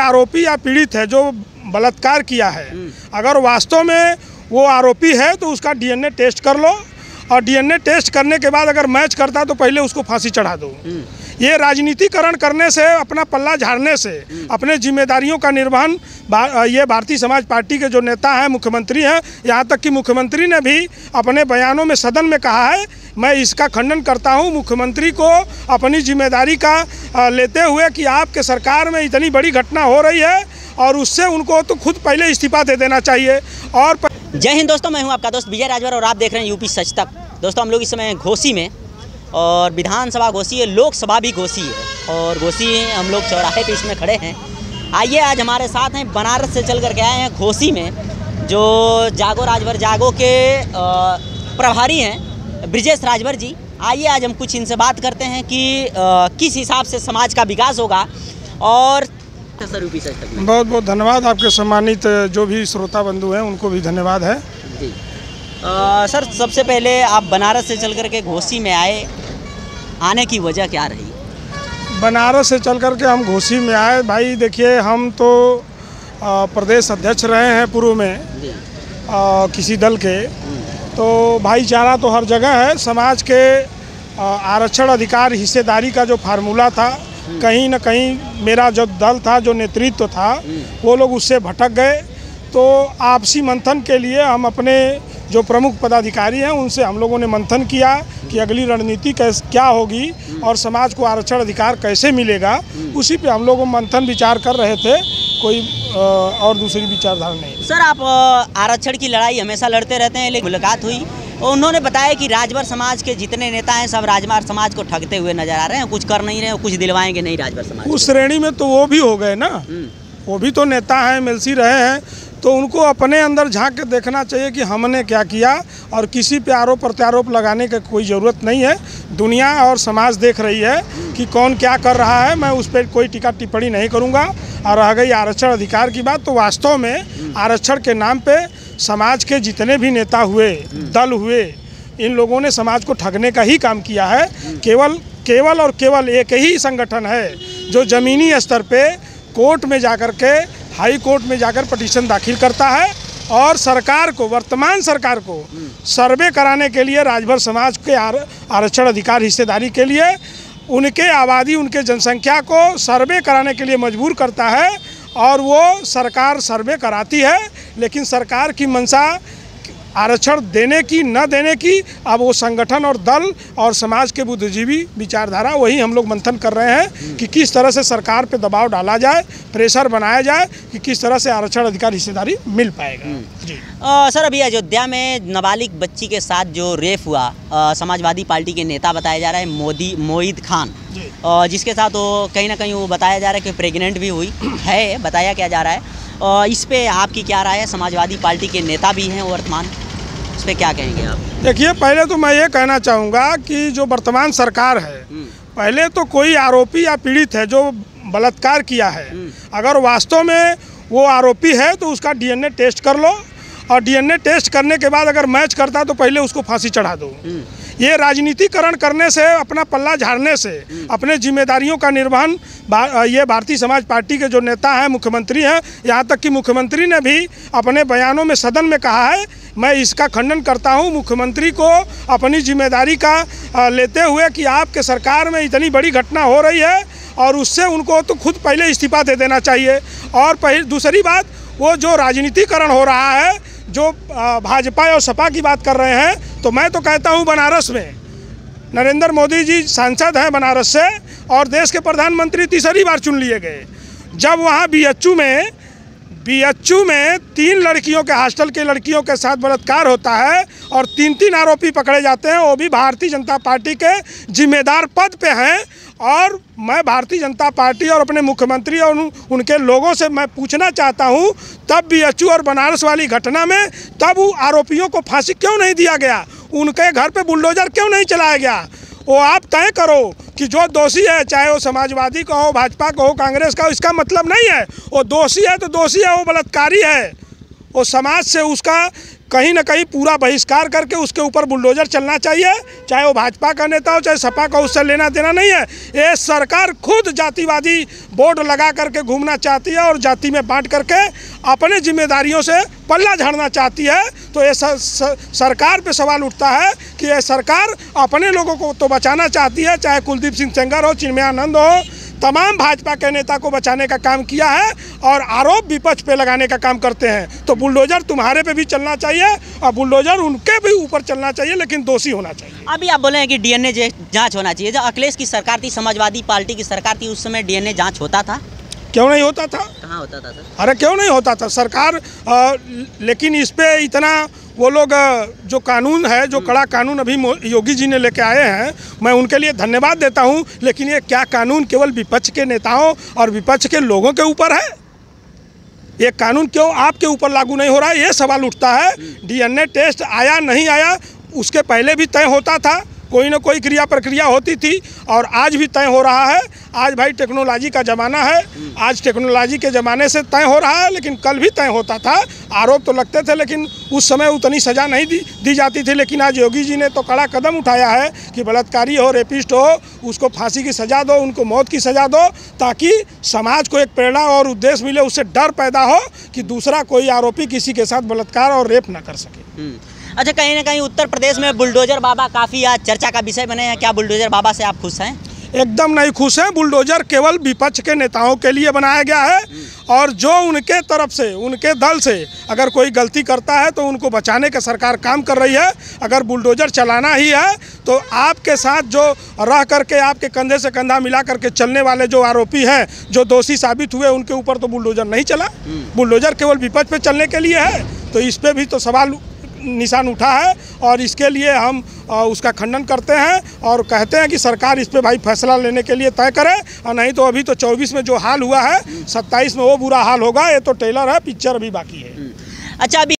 आरोपी या पीड़ित है जो बलात्कार किया है, अगर वास्तव में वो आरोपी है तो उसका डीएनए टेस्ट कर लो, और डीएनए टेस्ट करने के बाद अगर मैच करता तो पहले उसको फांसी चढ़ा दो। ये राजनीतिकरण करने से, अपना पल्ला झाड़ने से, अपने जिम्मेदारियों का निर्वहन ये भारतीय समाज पार्टी के जो नेता हैं, मुख्यमंत्री हैं, यहाँ तक कि मुख्यमंत्री ने भी अपने बयानों में सदन में कहा है, मैं इसका खंडन करता हूँ मुख्यमंत्री को अपनी जिम्मेदारी का लेते हुए कि आपके सरकार में इतनी बड़ी घटना हो रही है और उससे उनको तो खुद पहले इस्तीफा दे देना चाहिए। और जय हिंद दोस्तों, मैं हूं आपका दोस्त विजय राजभर और आप देख रहे हैं यूपी सच तक। दोस्तों, हम लोग इस समय घोसी में, और विधानसभा घोसी है, लोकसभा भी घोसी है, और घोसी हम लोग चौराहे पे इसमें खड़े हैं। आइए, आज हमारे साथ हैं, बनारस से चल करके आए हैं घोसी में, जो जागो राजभर जागो के प्रभारी हैं ब्रिजेश राजभर जी। आइए, आज हम कुछ इनसे बात करते हैं कि किस हिसाब से समाज का विकास होगा। और सर, यूपी सच तक में बहुत बहुत धन्यवाद। आपके सम्मानित जो भी श्रोता बंधु हैं उनको भी धन्यवाद है जी। सर, सबसे पहले आप बनारस से चल करके घोसी में आने की वजह क्या रही? बनारस से चल करके हम घोसी में आए, भाई देखिए, हम तो प्रदेश अध्यक्ष रहे हैं पूर्व में किसी दल के, तो भाईचारा तो हर जगह है। समाज के आरक्षण, अधिकार, हिस्सेदारी का जो फार्मूला था, कहीं न कहीं मेरा जो दल था, जो नेतृत्व था, वो लोग उससे भटक गए। तो आपसी मंथन के लिए हम अपने जो प्रमुख पदाधिकारी हैं उनसे हम लोगों ने मंथन किया कि अगली रणनीति क्या होगी और समाज को आरक्षण अधिकार कैसे मिलेगा। उसी पे हम लोग मंथन विचार कर रहे थे, कोई और दूसरी विचारधारा नहीं। सर, आप आरक्षण की लड़ाई हमेशा लड़ते रहते हैं, लेकिन मुलाकात हुई और उन्होंने बताया कि राजभर समाज के जितने नेता हैं सब राजभर समाज को ठगते हुए नजर आ रहे हैं, कुछ कर नहीं रहे हैं, कुछ दिलवाएंगे नहीं राजभर समाज। उस श्रेणी में तो वो भी हो गए ना, वो भी तो नेता हैं, एमएलसी रहे हैं, तो उनको अपने अंदर झांक के देखना चाहिए कि हमने क्या किया, और किसी पे आरोप प्रत्यारोप लगाने की कोई ज़रूरत नहीं है। दुनिया और समाज देख रही है कि कौन क्या कर रहा है, मैं उस पर कोई टीका टिप्पणी नहीं करूँगा। और रह गई आरक्षण अधिकार की बात, तो वास्तव में आरक्षण के नाम पे समाज के जितने भी नेता हुए, दल हुए, इन लोगों ने समाज को ठगने का ही काम किया है। केवल और केवल एक ही संगठन है जो ज़मीनी स्तर पे कोर्ट में जाकर के, हाई कोर्ट में जाकर पटिशन दाखिल करता है और सरकार को, वर्तमान सरकार को सर्वे कराने के लिए, राजभर समाज के आरक्षण अधिकार हिस्सेदारी के लिए उनके आबादी, उनके जनसंख्या को सर्वे कराने के लिए मजबूर करता है। और वो सरकार सर्वे कराती है, लेकिन सरकार की मंशा आरक्षण देने की, न देने की, अब वो संगठन और दल और समाज के बुद्धिजीवी विचारधारा, वही हम लोग मंथन कर रहे हैं कि किस तरह से सरकार पे दबाव डाला जाए, प्रेशर बनाया जाए कि किस तरह से आरक्षण अधिकार हिस्सेदारी मिल पाएगा। जी सर, अभी अयोध्या में नाबालिग बच्ची के साथ जो रेप हुआ, समाजवादी पार्टी के नेता बताया जा रहा है मोईद खान, जिसके साथ वो कहीं ना कहीं वो बताया जा रहा है कि प्रेग्नेंट भी हुई है, बताया क्या जा रहा है। इस पे आपकी क्या राय है? समाजवादी पार्टी के नेता भी हैं वर्तमान, इस पे क्या कहेंगे आप? देखिए, पहले तो मैं ये कहना चाहूँगा कि जो वर्तमान सरकार है, पहले तो कोई आरोपी या पीड़ित है जो बलात्कार किया है, अगर वास्तव में वो आरोपी है तो उसका डीएनए टेस्ट कर लो, और डीएनए टेस्ट करने के बाद अगर मैच करता तो पहले उसको फांसी चढ़ा दो। ये राजनीतिकरण करने से, अपना पल्ला झाड़ने से, अपने जिम्मेदारियों का निर्वहन ये भारतीय समाज पार्टी के जो नेता हैं, मुख्यमंत्री हैं, यहाँ तक कि मुख्यमंत्री ने भी अपने बयानों में सदन में कहा है, मैं इसका खंडन करता हूँ मुख्यमंत्री को अपनी जिम्मेदारी का लेते हुए कि आपके सरकार में इतनी बड़ी घटना हो रही है और उससे उनको तो खुद पहले इस्तीफा दे देना चाहिए। और दूसरी बात, वो जो राजनीतिकरण हो रहा है, जो भाजपा और सपा की बात कर रहे हैं, तो मैं तो कहता हूं बनारस में नरेंद्र मोदी जी सांसद हैं बनारस से, और देश के प्रधानमंत्री तीसरी बार चुन लिए गए। जब वहां बीएचयू में 3 लड़कियों के, हॉस्टल के लड़कियों के साथ बलात्कार होता है और 3 आरोपी पकड़े जाते हैं, वो भी भारतीय जनता पार्टी के जिम्मेदार पद पे हैं। और मैं भारतीय जनता पार्टी और अपने मुख्यमंत्री और उनके लोगों से मैं पूछना चाहता हूं, तब बीएचयू और बनारस वाली घटना में तब आरोपियों को फांसी क्यों नहीं दिया गया? उनके घर पे बुलडोजर क्यों नहीं चलाया गया? वो आप तय करो कि जो दोषी है, चाहे वो समाजवादी का हो, भाजपा का हो, कांग्रेस का हो, इसका मतलब नहीं है। वो दोषी है तो दोषी है, वो बलात्कारी है, वो समाज से उसका कहीं ना कहीं पूरा बहिष्कार करके उसके ऊपर बुलडोजर चलना चाहिए, चाहे वो भाजपा का नेता हो चाहे सपा का, उससे लेना देना नहीं है। ये सरकार खुद जातिवादी बोर्ड लगा करके घूमना चाहती है और जाति में बांट करके अपने जिम्मेदारियों से पल्ला झाड़ना चाहती है। तो ये सरकार पे सवाल उठता है कि ये सरकार अपने लोगों को तो बचाना चाहती है, चाहे कुलदीप सिंह सेंगर हो, चिन्मयानंद हो, तमाम भाजपा के नेता को बचाने का काम किया है और आरोप विपक्ष पे लगाने का काम करते हैं। तो बुलडोजर तुम्हारे पे भी चलना चाहिए और बुलडोजर उनके भी ऊपर चलना चाहिए, लेकिन दोषी होना चाहिए। अभी आप बोले हैं कि डीएनए जांच होना चाहिए। जब अखिलेश की सरकार थी, समाजवादी पार्टी की सरकार थी, उस समय डीएनए जांच होता था? क्यों नहीं होता था? कहाँ होता था सर? अरे क्यों नहीं होता था सरकार, लेकिन इस पे इतना वो लोग जो कानून है, जो कड़ा कानून अभी योगी जी ने लेके आए हैं, मैं उनके लिए धन्यवाद देता हूं, लेकिन ये क्या कानून केवल विपक्ष के नेताओं और विपक्ष के लोगों के ऊपर है? ये कानून क्यों आपके ऊपर लागू नहीं हो रहा है, ये सवाल उठता है। डीएनए टेस्ट आया नहीं आया उसके पहले भी तय होता था, कोई ना कोई क्रिया प्रक्रिया होती थी और आज भी तय हो रहा है। आज भाई टेक्नोलॉजी का ज़माना है, आज टेक्नोलॉजी के ज़माने से तय हो रहा है, लेकिन कल भी तय होता था। आरोप तो लगते थे लेकिन उस समय उतनी सज़ा नहीं दी जाती थी। लेकिन आज योगी जी ने तो कड़ा कदम उठाया है कि बलात्कारी हो, रेपिस्ट हो, उसको फांसी की सज़ा दो, उनको मौत की सज़ा दो, ताकि समाज को एक प्रेरणा और उद्देश्य मिले, उससे डर पैदा हो कि दूसरा कोई आरोपी किसी के साथ बलात्कार और रेप ना कर सके। अच्छा, कहीं ना कहीं उत्तर प्रदेश में बुलडोजर बाबा काफ़ी आज चर्चा का विषय बने हैं। क्या बुलडोजर बाबा से आप खुश हैं? एकदम नहीं खुश हैं। बुलडोजर केवल विपक्ष के नेताओं के लिए बनाया गया है और जो उनके तरफ से, उनके दल से अगर कोई गलती करता है तो उनको बचाने का सरकार काम कर रही है। अगर बुलडोजर चलाना ही है तो आपके साथ जो रह करके आपके कंधे से कंधा मिला करके चलने वाले जो आरोपी हैं, जो दोषी साबित हुए, उनके ऊपर तो बुलडोजर नहीं चला। बुलडोजर केवल विपक्ष पे चलने के लिए है, तो इस पर भी तो सवाल निशान उठा है और इसके लिए हम उसका खंडन करते हैं और कहते हैं कि सरकार इस पे भाई फैसला लेने के लिए तय करे, और नहीं तो अभी तो 24 में जो हाल हुआ है 27 में वो बुरा हाल होगा। ये तो ट्रेलर है, पिक्चर अभी बाकी है। अच्छा, अभी